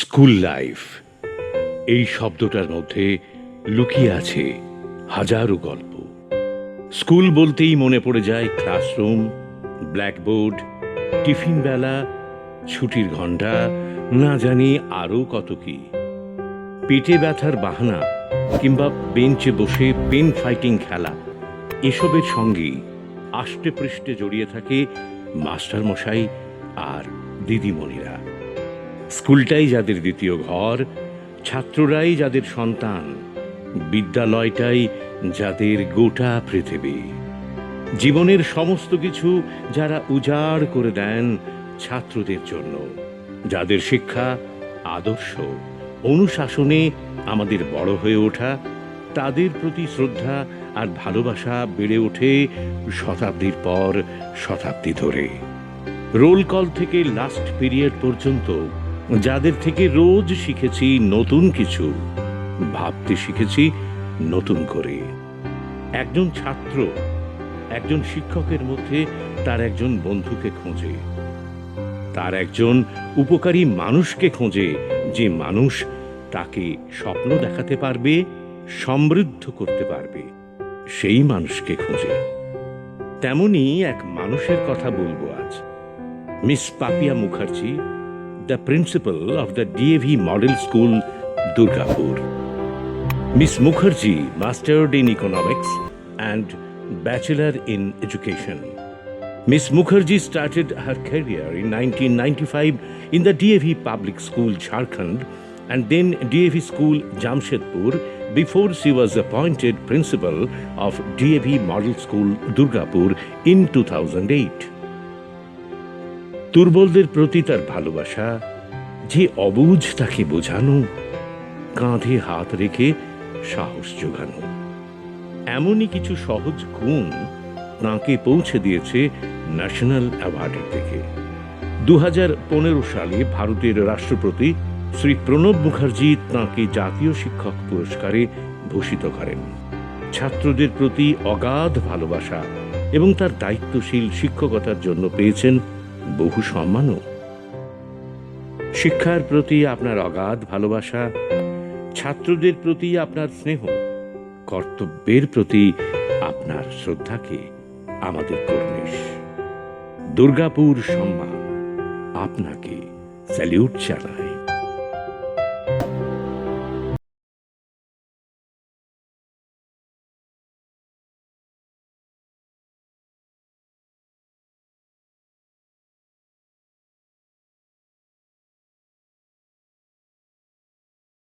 School life এই শব্দটার মধ্যে লুকিয়ে আছে হাজারো গল্প। স্কুল বলতেই মনে পড়ে যায় ক্লাসরুম, ব্ল্যাকবোর্ড, টিফিন বেলা, ছুটির ঘন্টা, না জানি আরও কত কি। পেটে ব্যথার বাহানা কিংবা বেঞ্চে বসে পেন ফাইটিং খেলা, এসবের সঙ্গেই আষ্টে পৃষ্ঠে জড়িয়ে থাকে মাস্টারমশাই আর দিদিমণিরা। স্কুলটাই যাদের দ্বিতীয় ঘর, ছাত্ররাই যাদের সন্তান, বিদ্যালয়টাই যাদের গোটা পৃথিবী। জীবনের সমস্ত কিছু যারা উজাড় করে দেন ছাত্রদের জন্য, যাদের শিক্ষা, আদর্শ, অনুশাসনে আমাদের বড় হয়ে ওঠা, তাদের প্রতি শ্রদ্ধা আর ভালোবাসা বেড়ে ওঠে শতাব্দীর পর শতাব্দী ধরে। রোল কল থেকে লাস্ট পিরিয়ড পর্যন্ত যাদের থেকে রোজ শিখেছি নতুন কিছু, ভাবতে শিখেছি নতুন করে। একজন ছাত্র একজন শিক্ষকের মধ্যে তার একজন বন্ধুকে খোঁজে, তার একজন উপকারী মানুষকে খোঁজে, যে মানুষ তাকে স্বপ্ন দেখাতে পারবে, সমৃদ্ধ করতে পারবে, সেই মানুষকে খোঁজে। তেমনি এক মানুষের কথা বলবো আজ। Miss Papiya Mukherjee, the principal of the DAV Model School, Durgapur. Miss Mukherjee mastered in economics and bachelor in education. Miss Mukherjee started her career in 1995 in the DAV Public School, Jharkhand, and then DAV School, Jamshedpur, before she was appointed principal of DAV Model School, Durgapur in 2008. দুর্বলদের প্রতি তার ভালোবাসা, যে অবুঝ তাকে বোঝানো, কাঁধে হাত রেখে সাহস জোগানো, এমনই কিছু সহজ গুণ তাঁকে পৌঁছে দিয়েছে ন্যাশনাল অ্যাওয়ার্ডের থেকে। 2015 সালে ভারতের রাষ্ট্রপতি শ্রী প্রণব মুখার্জি তাঁকে জাতীয় শিক্ষক পুরস্কারে ভূষিত করেন। ছাত্রদের প্রতি অগাধ ভালোবাসা এবং তার দায়িত্বশীল শিক্ষকতার জন্য পেয়েছেন বহু সম্মানও। শিক্ষার প্রতি আপনার অগাধ ভালোবাসা, ছাত্রদের প্রতি আপনার স্নেহ, কর্তব্যের প্রতি আপনার শ্রদ্ধাকে আমাদের কর্নিশ। দুর্গাপুর সম্মান আপনাকে স্যালিউট জানায়।